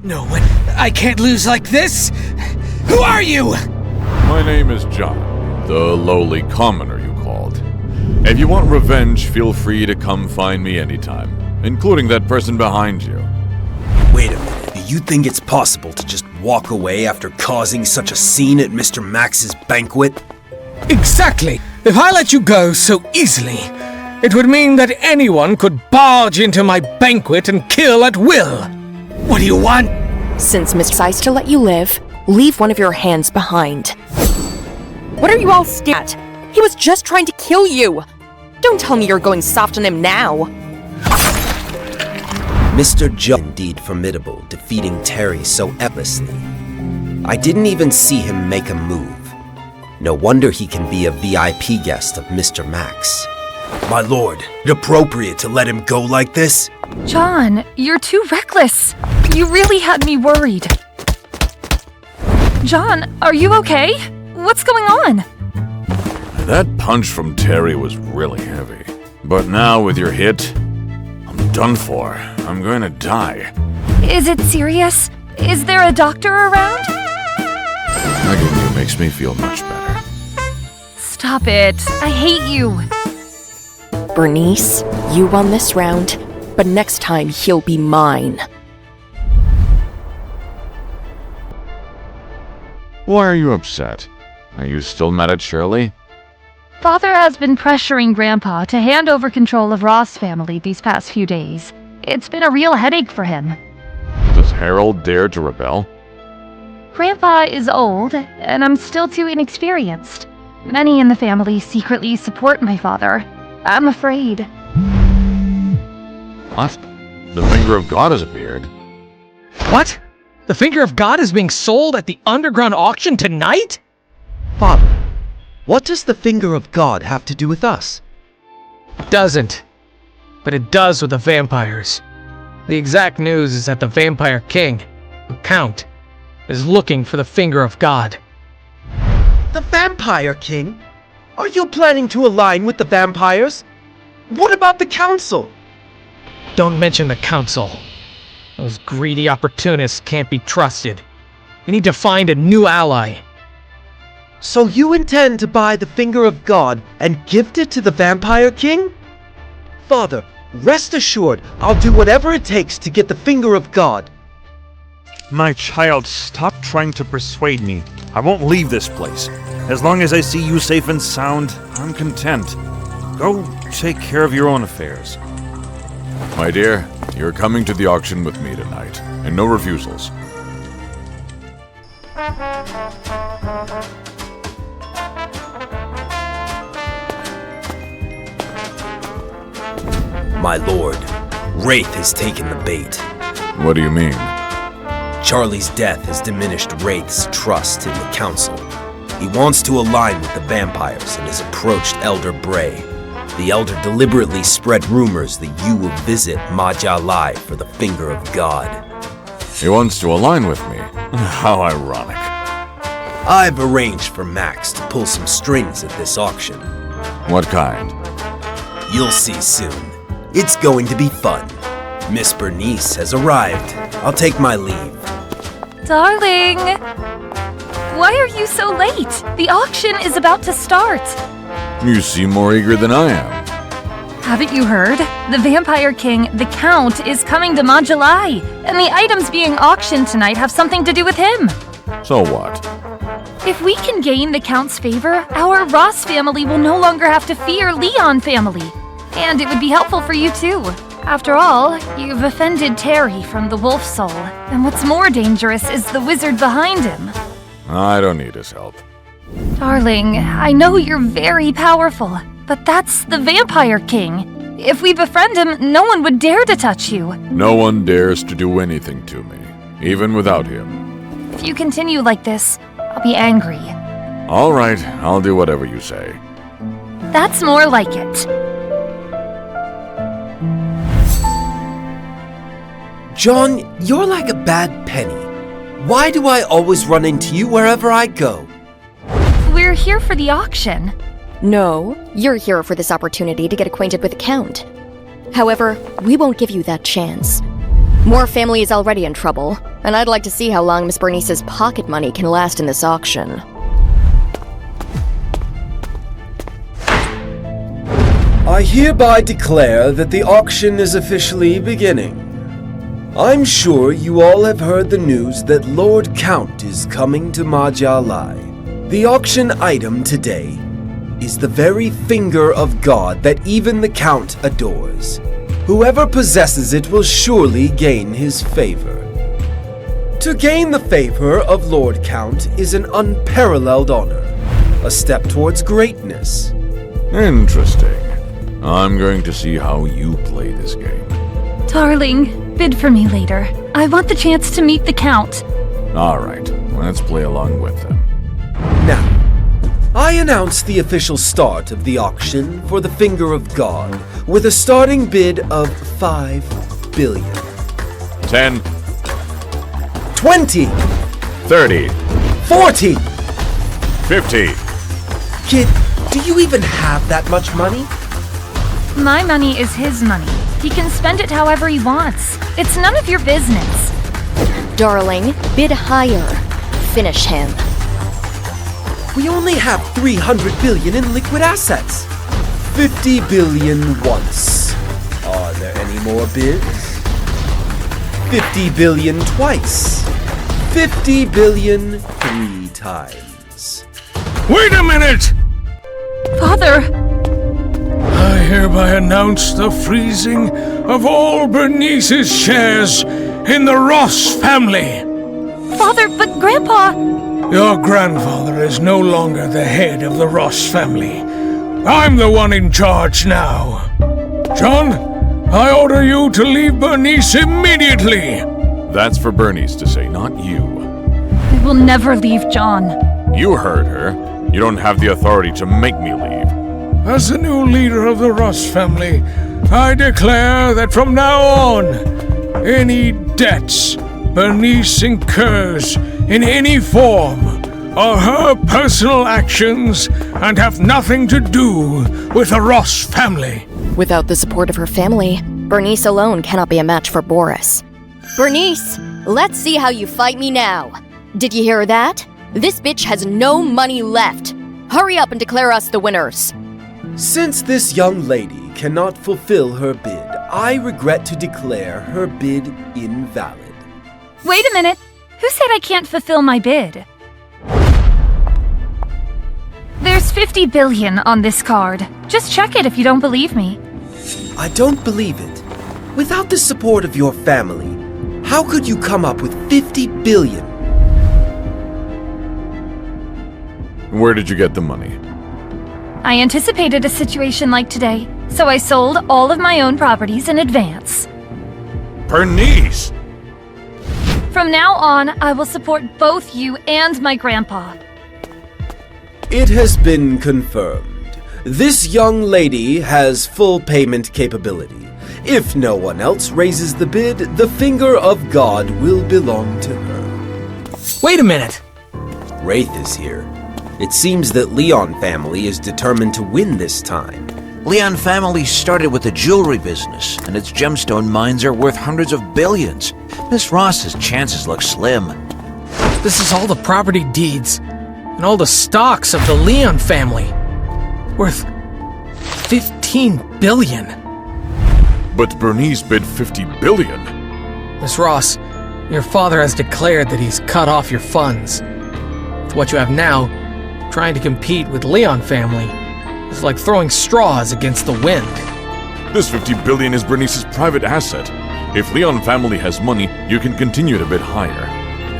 No one. I can't lose like this! Who are you? My name is Jon, the lowly commoner you called. If you want revenge, feel free to come find me anytime, including that person behind you. Wait a minute, do you think it's possible to just walk away after causing such a scene at Mr. Max's banquet? Exactly! If I let you go so easily, it would mean that anyone could barge into my banquet and kill at will. What do you want? Since Mr. decides to let you live, leave one of your hands behind. What are you all staring at? He was just trying to kill you! Don't tell me you're going soft on him now! Mr. Jon indeed formidable, defeating Terry so effortlessly. I didn't even see him make a move. No wonder he can be a VIP guest of Mr. Max. My lord, is it appropriate to let him go like this? Jon, you're too reckless. You really had me worried. Jon, are you okay? What's going on? That punch from Terry was really heavy. But now with your hit, I'm done for. I'm going to die. Is it serious? Is there a doctor around? Hugging you makes me feel much better. Stop it. I hate you. Bernice, you won this round, but next time he'll be mine. Why are you upset? Are you still mad at Shirley? Father has been pressuring Grandpa to hand over control of Ross family these past few days. It's been a real headache for him. Does Harold dare to rebel? Grandpa is old, and I'm still too inexperienced. Many in the family secretly support my father. I'm afraid. What? The finger of God has appeared. What? The finger of God is being sold at the underground auction tonight? Father, what does the finger of God have to do with us? Doesn't. But it does with the vampires. The exact news is that the Vampire King, the Count, is looking for the finger of God. The Vampire King? Are you planning to align with the vampires? What about the council? Don't mention the council. Those greedy opportunists can't be trusted. We need to find a new ally. So you intend to buy the finger of God and gift it to the Vampire King? Father, rest assured, I'll do whatever it takes to get the finger of God. My child, stop trying to persuade me. I won't leave this place. As long as I see you safe and sound, I'm content. Go take care of your own affairs. My dear, you're coming to the auction with me tonight, and no refusals. My lord, Wraith has taken the bait. What do you mean? Charlie's death has diminished Wraith's trust in the council. He wants to align with the vampires and has approached Elder Bray. The Elder deliberately spread rumors that you will visit Majalai for the finger of God. He wants to align with me. How ironic. I've arranged for Max to pull some strings at this auction. What kind? You'll see soon. It's going to be fun. Miss Bernice has arrived. I'll take my leave. Darling! Why are you so late? The auction is about to start. You seem more eager than I am. Haven't you heard? The Vampire King, the Count, is coming to Majalai, and the items being auctioned tonight have something to do with him. So what? If we can gain the Count's favor, our Ross family will no longer have to fear Leon family. And it would be helpful for you too. After all, you've offended Terry from the Wolf Soul, and what's more dangerous is the wizard behind him. I don't need his help. Darling, I know you're very powerful, but that's the Vampire King. If we befriend him, no one would dare to touch you. No one dares to do anything to me, even without him. If you continue like this, I'll be angry. All right, I'll do whatever you say. That's more like it. Jon, you're like a bad penny. Why do I always run into you wherever I go? We're here for the auction. No, you're here for this opportunity to get acquainted with the Count. However, we won't give you that chance. Moore family is already in trouble. And I'd like to see how long Miss Bernice's pocket money can last in this auction. I hereby declare that the auction is officially beginning. I'm sure you all have heard the news that Lord Count is coming to Majalai. The auction item today is the very finger of God that even the Count adores. Whoever possesses it will surely gain his favor. To gain the favor of Lord Count is an unparalleled honor, a step towards greatness. Interesting. I'm going to see how you play this game. Darling, bid for me later. I want the chance to meet the Count. Alright, let's play along with them. Now, I announce the official start of the auction for the Finger of God with a starting bid of 5 billion. 10, 20, 30, 40. 50. Kid, do you even have that much money? My money is his money. He can spend it however he wants. It's none of your business. Darling, bid higher. Finish him. We only have 300 billion in liquid assets. 50 billion once. Are there any more bids? 50 billion twice. 50 billion 3 times. Wait a minute! Father! I hereby announce the freezing of all Bernice's shares in the Ross family. Father, but Grandpa... Your grandfather is no longer the head of the Ross family. I'm the one in charge now. John, I order you to leave Bernice immediately. That's for Bernice to say, not you. We will never leave John. You heard her. You don't have the authority to make me leave. As the new leader of the Ross family, I declare that from now on, any debts Bernice incurs in any form are her personal actions and have nothing to do with the Ross family. Without the support of her family, Bernice alone cannot be a match for Boris. Bernice, let's see how you fight me now. Did you hear that? This bitch has no money left. Hurry up and declare us the winners. Since this young lady cannot fulfill her bid, I regret to declare her bid invalid. Wait a minute. Who said I can't fulfill my bid? There's 50 billion on this card. Just check it if you don't believe me. I don't believe it. Without the support of your family, how could you come up with 50 billion? Where did you get the money? I anticipated a situation like today, so I sold all of my own properties in advance. Bernice! From now on, I will support both you and my grandpa. It has been confirmed. This young lady has full payment capability. If no one else raises the bid, the Finger of God will belong to her. Wait a minute! Wraith is here. It seems that Leon family is determined to win this time. Leon family started with the jewelry business, and its gemstone mines are worth hundreds of billions. Miss Ross's chances look slim. This is all the property deeds and all the stocks of the Leon family. Worth 15 billion. But Bernice bid 50 billion. Miss Ross, your father has declared that he's cut off your funds. With what you have now, trying to compete with Leon family is like throwing straws against the wind. This 50 billion is Bernice's private asset. If Leon family has money, you can continue to bid higher.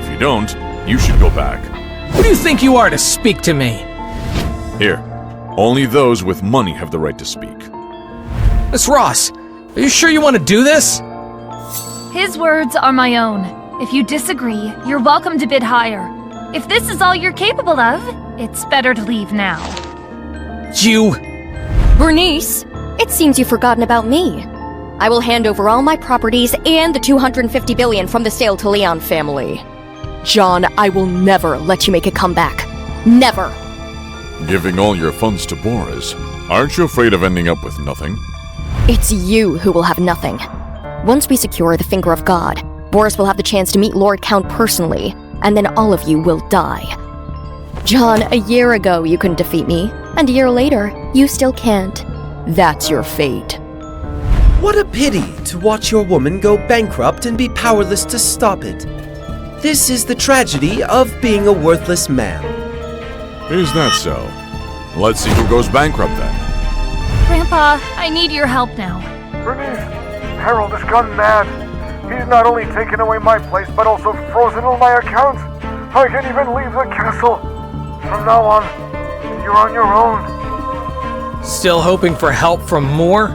If you don't, you should go back. Who do you think you are to speak to me? Here, only those with money have the right to speak. Miss Ross, are you sure you want to do this? His words are my own. If you disagree, you're welcome to bid higher. If this is all you're capable of, it's better to leave now. You... Bernice, it seems you've forgotten about me. I will hand over all my properties and the 250 billion from the sale to Leon family. John, I will never let you make a comeback. Never. Giving all your funds to Boris, aren't you afraid of ending up with nothing? It's you who will have nothing. Once we secure the Finger of God, Boris will have the chance to meet Lord Count personally, and then all of you will die. Jon, a year ago you couldn't defeat me, and a year later, you still can't. That's your fate. What a pity to watch your woman go bankrupt and be powerless to stop it. This is the tragedy of being a worthless man. Is that so? Let's see who goes bankrupt then. Grandpa, I need your help now. Bernice, Harold has gone mad. He's not only taken away my place, but also frozen all my accounts. I can't even leave the castle. From now on, you're on your own. Still hoping for help from Moore?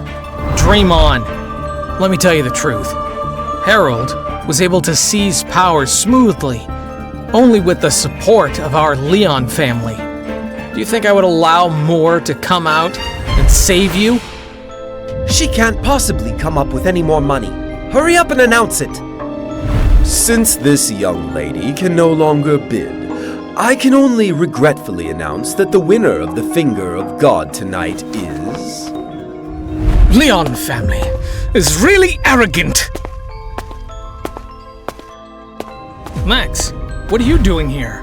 Dream on. Let me tell you the truth. Harold was able to seize power smoothly, only with the support of our Leon family. Do you think I would allow Moore to come out and save you? She can't possibly come up with any more money. Hurry up and announce it. Since this young lady can no longer bid, I can only regretfully announce that the winner of the Finger of God tonight is... Leon family is really arrogant. Max, what are you doing here?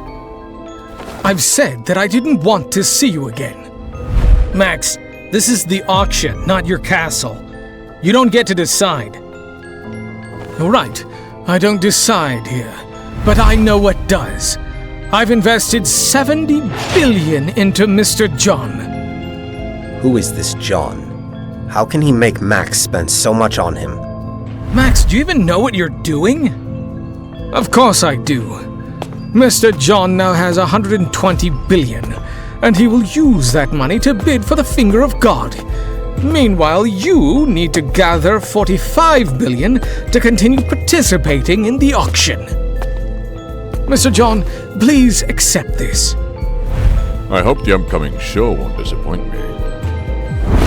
I've said that I didn't want to see you again. Max, this is the auction, not your castle. You don't get to decide. Right, I don't decide here, but I know what does. I've invested 70 billion into Mr. Jon. Who is this Jon? How can he make Max spend so much on him? Max, do you even know what you're doing? Of course I do. Mr. Jon now has 120 billion, and he will use that money to bid for the Finger of God. Meanwhile, you need to gather 45 billion to continue participating in the auction. Mr. Jon, please accept this. I hope the upcoming show won't disappoint me.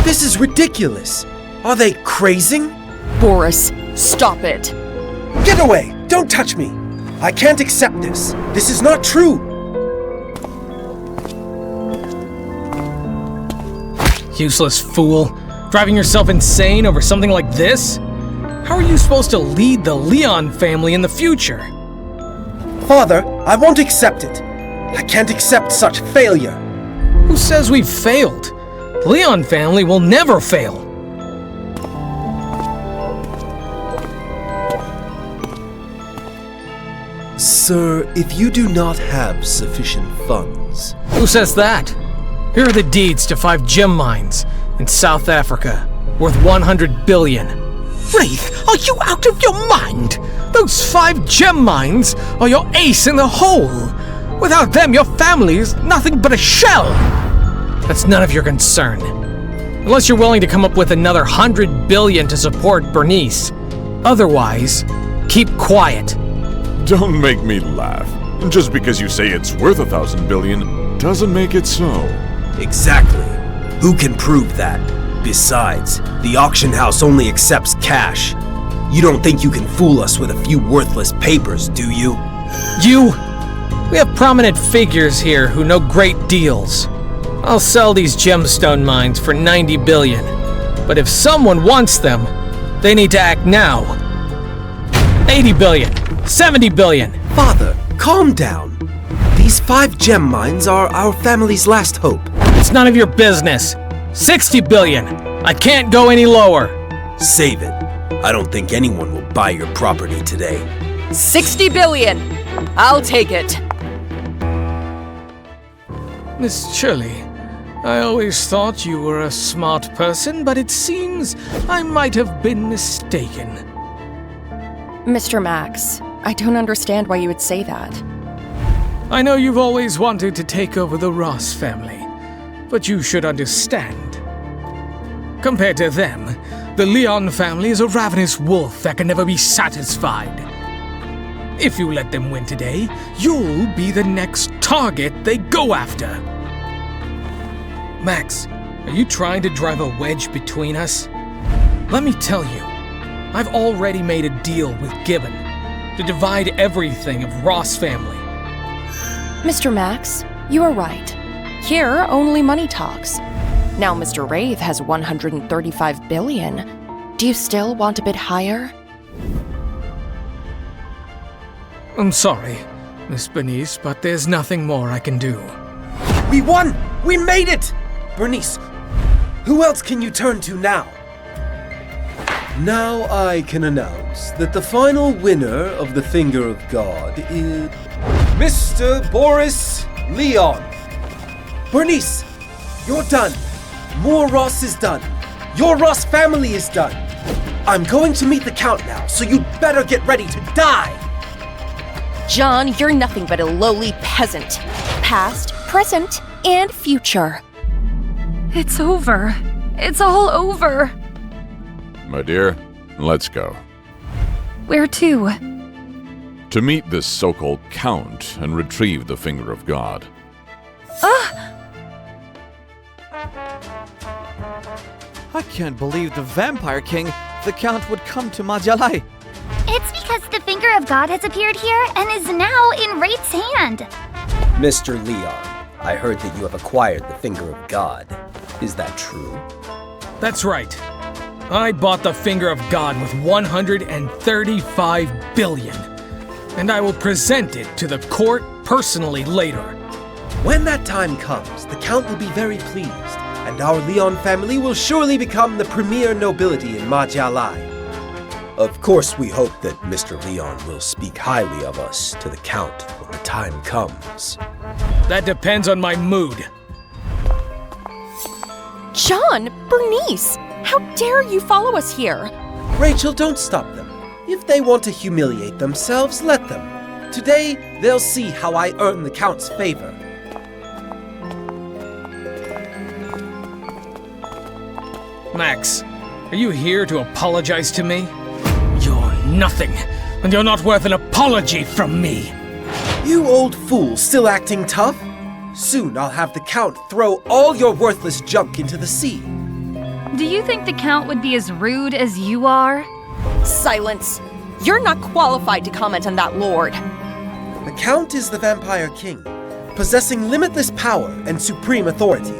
This is ridiculous. Are they crazing? Boris, stop it. Get away! Don't touch me! I can't accept this. This is not true. Useless fool. Driving yourself insane over something like this? How are you supposed to lead the Leon family in the future? Father, I won't accept it. I can't accept such failure. Who says we've failed? The Leon family will never fail. Sir, if you do not have sufficient funds... Who says that? Here are the deeds to 5 gem mines in South Africa, worth 100 billion. Wraith, are you out of your mind? Those 5 gem mines are your ace in the hole. Without them, your family is nothing but a shell. That's none of your concern. Unless you're willing to come up with another 100 billion to support Bernice. Otherwise, keep quiet. Don't make me laugh. Just because you say it's worth 1,000 billion doesn't make it so. Exactly. Who can prove that? Besides, the auction house only accepts cash. You don't think you can fool us with a few worthless papers, do you? We have prominent figures here who know great deals. I'll sell these gemstone mines for 90 billion. But if someone wants them, they need to act now. 80 billion, 70 billion. Father, calm down. These 5 gem mines are our family's last hope. It's none of your business. 60 billion. I can't go any lower. Save it. I don't think anyone will buy your property today. 60 billion. I'll take it. Miss Shirley, I always thought you were a smart person, but it seems I might have been mistaken. Mr. Max, I don't understand why you would say that. I know you've always wanted to take over the Ross family, but you should understand. Compared to them, the Leon family is a ravenous wolf that can never be satisfied. If you let them win today, you'll be the next target they go after. Max, are you trying to drive a wedge between us? Let me tell you, I've already made a deal with Gibbon to divide everything of Ross family. Mr. Max, you are right. Here, only money talks. Now Mr. Wraith has 135 billion. Do you still want a bit higher? I'm sorry, Miss Bernice, but there's nothing more I can do. We won! We made it! Bernice, who else can you turn to now? Now I can announce that the final winner of the Finger of God is Mr. Boris Leon. Bernice, you're done. More Ross is done. Your Ross family is done. I'm going to meet the Count now, so you'd better get ready to die. Jon, you're nothing but a lowly peasant. Past, present, and future. It's over. It's all over. My dear, let's go. Where to? To meet this so-called Count and retrieve the Finger of God. I can't believe the Vampire King, the Count, would come to Majalai. It's because the Finger of God has appeared here and is now in Wraith's hand. Mr. Leon, I heard that you have acquired the Finger of God. Is that true? That's right. I bought the Finger of God with 135 billion, and I will present it to the court personally later. When that time comes, the Count will be very pleased, and our Leon family will surely become the premier nobility in Majalai. Of course, we hope that Mr. Leon will speak highly of us to the Count when the time comes. That depends on my mood. Jon, Bernice, how dare you follow us here? Rachel, don't stop them. If they want to humiliate themselves, let them. Today, they'll see how I earn the Count's favor. Max, are you here to apologize to me? You're nothing, and you're not worth an apology from me. You old fool, still acting tough? Soon I'll have the Count throw all your worthless junk into the sea. Do you think the Count would be as rude as you are? Silence. You're not qualified to comment on that, Lord. The Count is the Vampire King, possessing limitless power and supreme authority.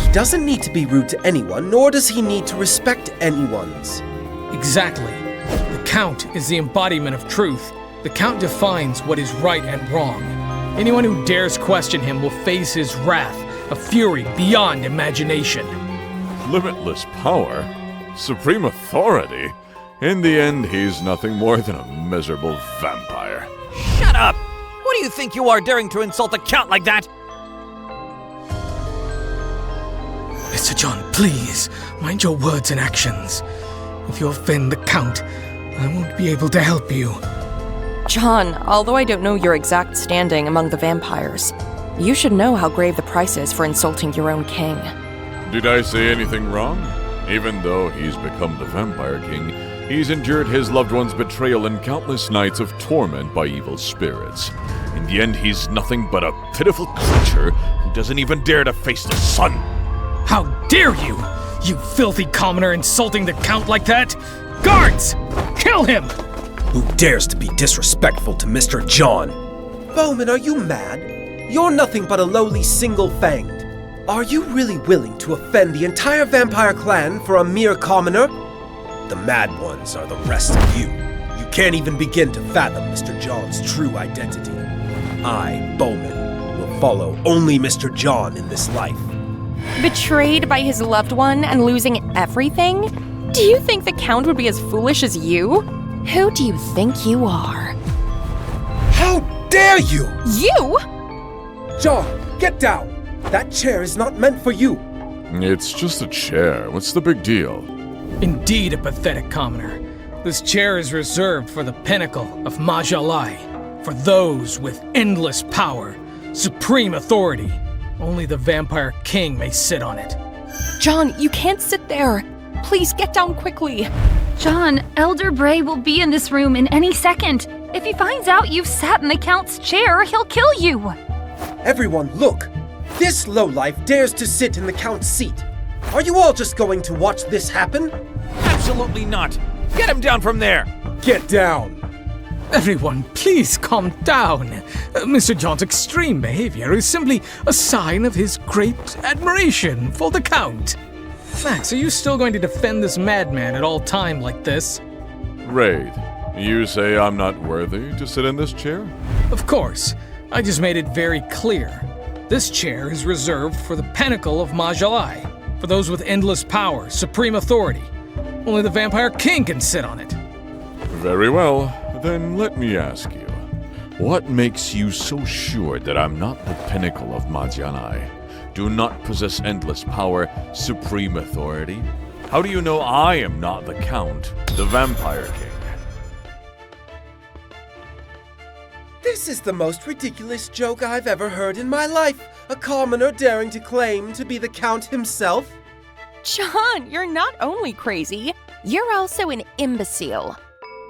He doesn't need to be rude to anyone, nor does he need to respect anyone's. Exactly. The Count is the embodiment of truth. The Count defines what is right and wrong. Anyone who dares question him will face his wrath, a fury beyond imagination. Limitless power? Supreme authority? In the end, he's nothing more than a miserable vampire. Shut up! What do you think you are, daring to insult the Count like that? Mr. Jon, please, mind your words and actions. If you offend the Count, I won't be able to help you. Jon, although I don't know your exact standing among the vampires, you should know how grave the price is for insulting your own king. Did I say anything wrong? Even though he's become the Vampire King, he's endured his loved one's betrayal and countless nights of torment by evil spirits. In the end, he's nothing but a pitiful creature who doesn't even dare to face the sun. How dare you! You filthy commoner insulting the Count like that! Guards! Kill him! Who dares to be disrespectful to Mr. Jon? Bowman, are you mad? You're nothing but a lowly single-fanged. Are you really willing to offend the entire vampire clan for a mere commoner? The mad ones are the rest of you. You can't even begin to fathom Mr. Jon's true identity. I, Bowman, will follow only Mr. Jon in this life. Betrayed by his loved one and losing everything? Do you think the Count would be as foolish as you? Who do you think you are? How dare you! You? Jon, get down! That chair is not meant for you! It's just a chair. What's the big deal? Indeed a pathetic commoner. This chair is reserved for the pinnacle of Majalai, for those with endless power, supreme authority. Only the Vampire King may sit on it. Jon, you can't sit there. Please get down quickly. Jon, Elder Bray will be in this room in any second. If he finds out you've sat in the Count's chair, he'll kill you. Everyone, look! This lowlife dares to sit in the Count's seat. Are you all just going to watch this happen? Absolutely not. Get him down from there. Get down! Everyone, please calm down. Mr. Jon's extreme behavior is simply a sign of his great admiration for the Count. Max, are you still going to defend this madman at all time like this? Raid, You say I'm not worthy to sit in this chair? Of course. I just made it very clear. This chair is reserved for the pinnacle of Majalai, for those with endless power, supreme authority. Only the Vampire King can sit on it. Very well. Then let me ask you, what makes you so sure that I'm not the pinnacle of Majalai? Do not possess endless power, supreme authority? How do you know I am not the Count, the Vampire King? This is the most ridiculous joke I've ever heard in my life. A commoner daring to claim to be the Count himself. Jon, you're not only crazy, you're also an imbecile.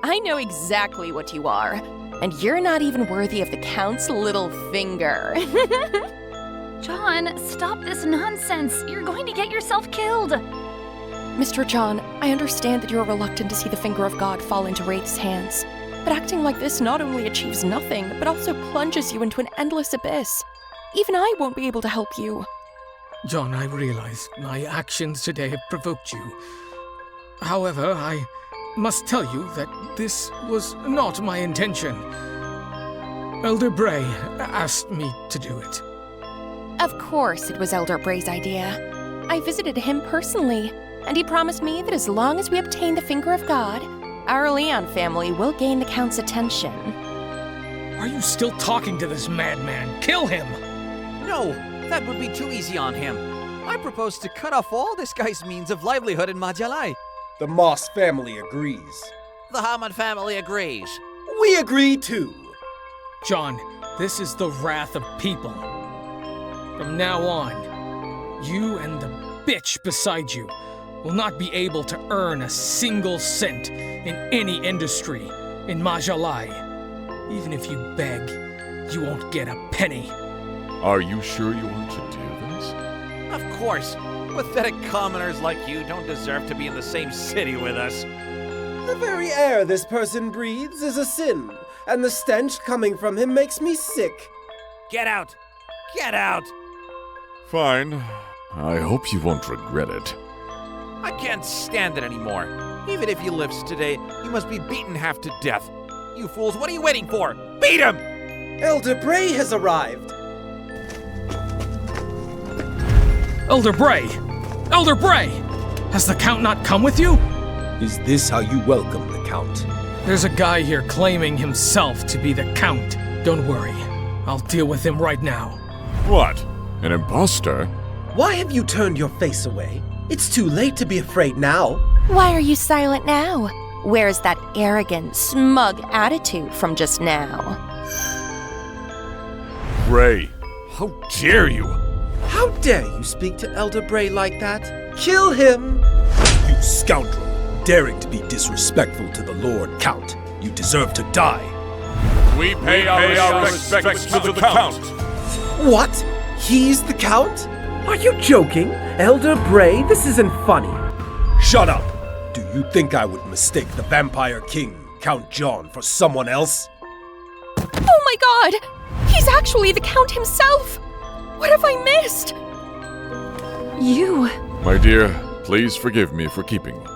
I know exactly what you are, and you're not even worthy of the Count's little finger. Jon, stop this nonsense. You're going to get yourself killed. Mr. Jon, I understand that you're reluctant to see the finger of God fall into Wraith's hands. But acting like this not only achieves nothing, but also plunges you into an endless abyss. Even I won't be able to help you. Jon, I realize my actions today have provoked you. However, I must tell you that this was not my intention. Elder Bray asked me to do it. Of course it was Elder Bray's idea. I visited him personally, and he promised me that as long as we obtain the finger of God, our Leon family will gain the Count's attention. Are you still talking to this madman? Kill him! No, that would be too easy on him. I propose to cut off all this guy's means of livelihood in Majalai. The Moss family agrees. The Hammond family agrees. We agree too. Jon, this is the wrath of people. From now on, you and the bitch beside you will not be able to earn a single cent in any industry in Majalai. Even if you beg, you won't get a penny. Are you sure you want to do this? Of course. Pathetic commoners like you don't deserve to be in the same city with us. The very air this person breathes is a sin, and the stench coming from him makes me sick. Get out! Get out! Fine. I hope you won't regret it. I can't stand it anymore. Even if he lives today, he must be beaten half to death. You fools, what are you waiting for? Beat him! Elder Bray has arrived. Elder Bray! Elder Bray! Has the Count not come with you? Is this how you welcome the Count? There's a guy here claiming himself to be the Count. Don't worry. I'll deal with him right now. What? An imposter? Why have you turned your face away? It's too late to be afraid now. Why are you silent now? Where's that arrogant, smug attitude from just now? Bray, how dare you? How dare you speak to Elder Bray like that? Kill him! You scoundrel, daring to be disrespectful to the Lord Count. You deserve to die. We pay our respects to the Count. What? He's the Count? Are you joking? Elder Bray, this isn't funny. Shut up! Do you think I would mistake the Vampire King, Count Jon, for someone else? Oh my god! He's actually the Count himself! What have I missed? You... My dear, please forgive me for keeping you.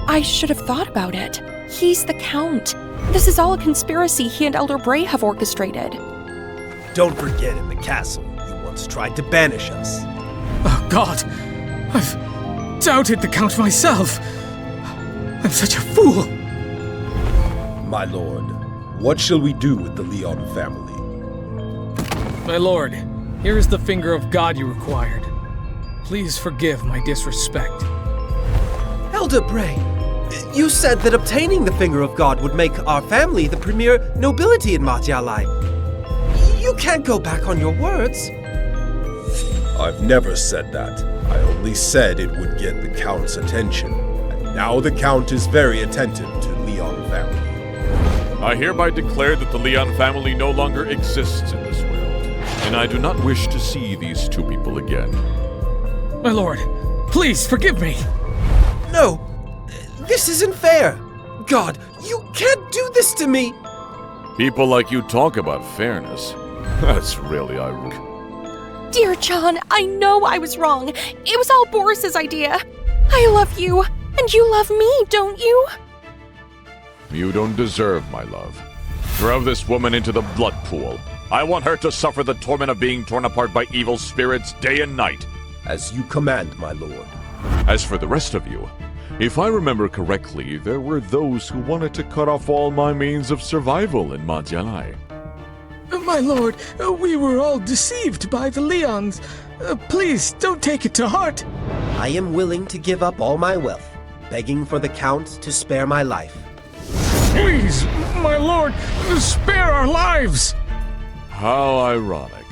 I should have thought about it. He's the Count. This is all a conspiracy he and Elder Bray have orchestrated. Don't forget, in the castle, you once tried to banish us. Oh God! I've doubted the Count myself! I'm such a fool! My lord, what shall we do with the Leon family? My lord, here is the finger of God you required. Please forgive my disrespect. Elder Bray, you said that obtaining the finger of God would make our family the premier nobility in Majalai. You can't go back on your words. I've never said that. I only said it would get the Count's attention. And now the Count is very attentive to Leon family. I hereby declare that the Leon family no longer exists in this world, and I do not wish to see these two people again. My lord, please forgive me! No, this isn't fair. God, you can't do this to me. People like you talk about fairness. That's really ironic. Dear Jon, I know I was wrong. It was all Boris's idea. I love you, and you love me, don't you? You don't deserve my love. Throw this woman into the blood pool. I want her to suffer the torment of being torn apart by evil spirits day and night. As you command, my lord. As for the rest of you, if I remember correctly, there were those who wanted to cut off all my means of survival in Manhua. My lord, we were all deceived by the Leons. Please, don't take it to heart. I am willing to give up all my wealth, begging for the Count to spare my life. Please, my lord, spare our lives. How ironic.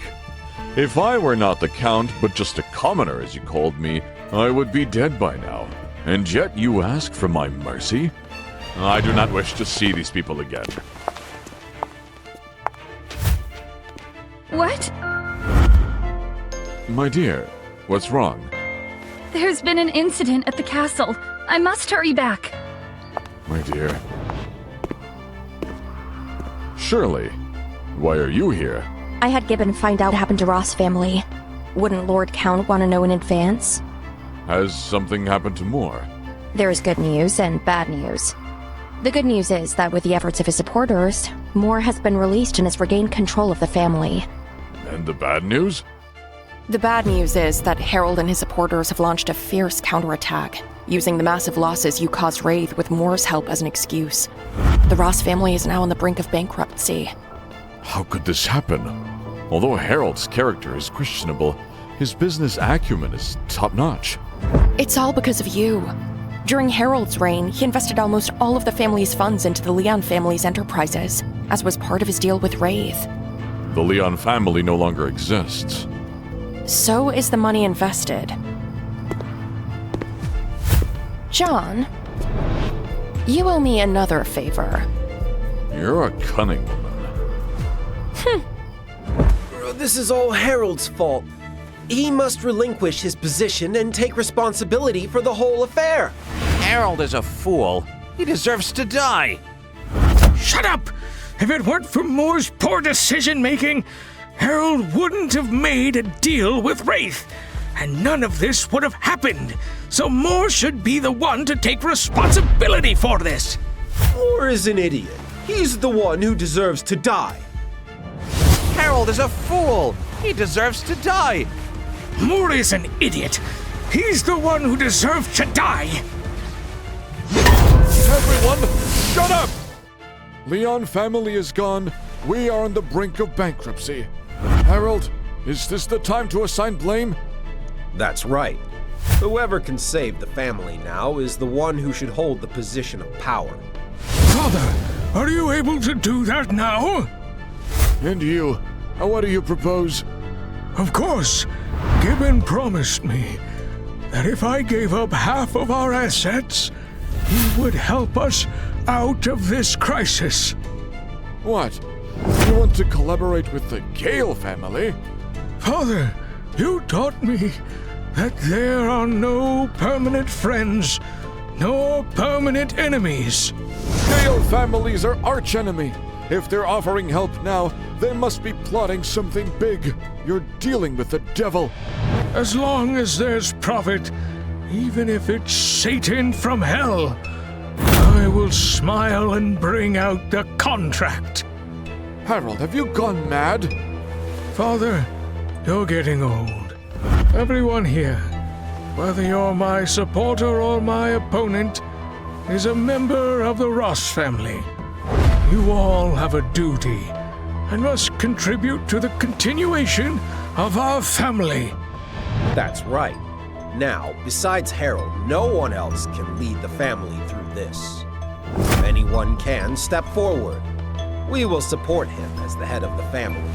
If I were not the Count, but just a commoner as you called me, I would be dead by now. And yet you ask for my mercy? I do not wish to see these people again. What? My dear, what's wrong? There's been an incident at the castle. I must hurry back. My dear. Shirley, why are you here? I had Gibbon find out what happened to Ross family. Wouldn't Lord Count want to know in advance? Has something happened to Moore? There is good news and bad news. The good news is that with the efforts of his supporters, Moore has been released and has regained control of the family. And the bad news? The bad news is that Harold and his supporters have launched a fierce counterattack, using the massive losses you caused Wraith with Moore's help as an excuse. The Ross family is now on the brink of bankruptcy. How could this happen? Although Harold's character is questionable, his business acumen is top-notch. It's all because of you. During Harold's reign, he invested almost all of the family's funds into the Leon family's enterprises, as was part of his deal with Wraith. The Leon family no longer exists. So is the money invested. John, you owe me another favor. You're a cunning woman. This is all Harold's fault. He must relinquish his position and take responsibility for the whole affair. Harold is a fool. He deserves to die. Shut up! If it weren't for Moore's poor decision-making, Harold wouldn't have made a deal with Wraith, and none of this would have happened. So Moore should be the one to take responsibility for this. Moore is an idiot. He's the one who deserves to die. Harold is a fool. He deserves to die. Moore is an idiot. He's the one who deserves to die. Everyone, shut up! Leon family is gone. We are on the brink of bankruptcy. Harold, is this the time to assign blame? That's right. Whoever can save the family now is the one who should hold the position of power. Father, are you able to do that now? And you, what do you propose? Of course. Gibbon promised me that if I gave up half of our assets, he would help us out of this crisis. What? You want to collaborate with the Gale family? Father, you taught me that there are no permanent friends, nor permanent enemies. Gale families are archenemy. If they're offering help now, they must be plotting something big. You're dealing with the devil. As long as there's profit, even if it's Satan from hell, I will smile and bring out the contract. Harold, have you gone mad? Father, you're getting old. Everyone here, whether you're my supporter or my opponent, is a member of the Ross family. You all have a duty and must contribute to the continuation of our family. That's right. Now, besides Harold, no one else can lead the family through this. If anyone can, step forward. We will support him as the head of the family.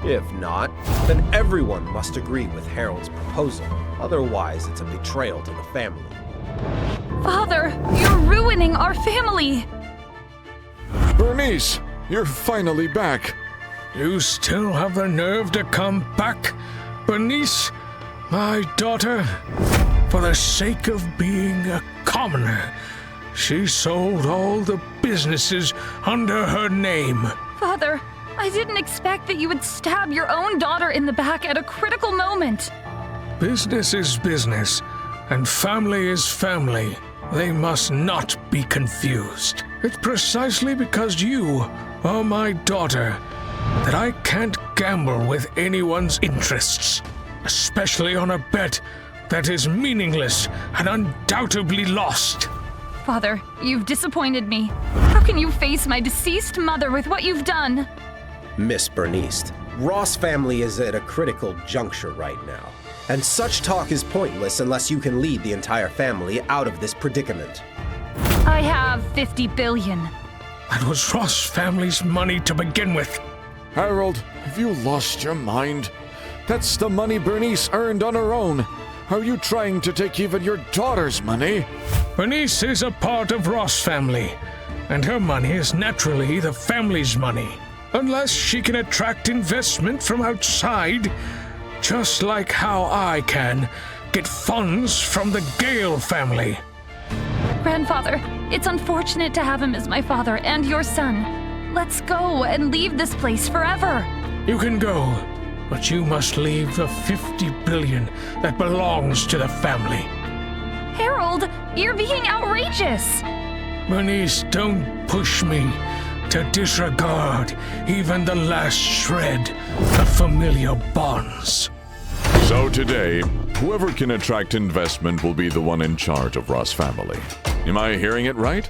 If not, then everyone must agree with Harold's proposal. Otherwise, it's a betrayal to the family. Father, you're ruining our family! Bernice, you're finally back. You still have the nerve to come back, Bernice, my daughter? For the sake of being a commoner, she sold all the businesses under her name. Father, I didn't expect that you would stab your own daughter in the back at a critical moment. Business is business, and family is family. They must not be confused. It's precisely because you are my daughter that I can't gamble with anyone's interests, especially on a bet that is meaningless and undoubtedly lost. Father, you've disappointed me. How can you face my deceased mother with what you've done? Miss Bernice, Ross family is at a critical juncture right now, and such talk is pointless unless you can lead the entire family out of this predicament. I have 50 billion. That was Ross family's money to begin with. Harold, have you lost your mind? That's the money Bernice earned on her own. Are you trying to take even your daughter's money? Bernice is a part of Ross family, and her money is naturally the family's money. Unless she can attract investment from outside, just like how I can get funds from the Gale family. Grandfather, it's unfortunate to have him as my father and your son. Let's go and leave this place forever. You can go, but you must leave the 50 billion that belongs to the family. Harold, you're being outrageous. Bernice, don't push me to disregard even the last shred of familial bonds. So today, whoever can attract investment will be the one in charge of Ross family. Am I hearing it right?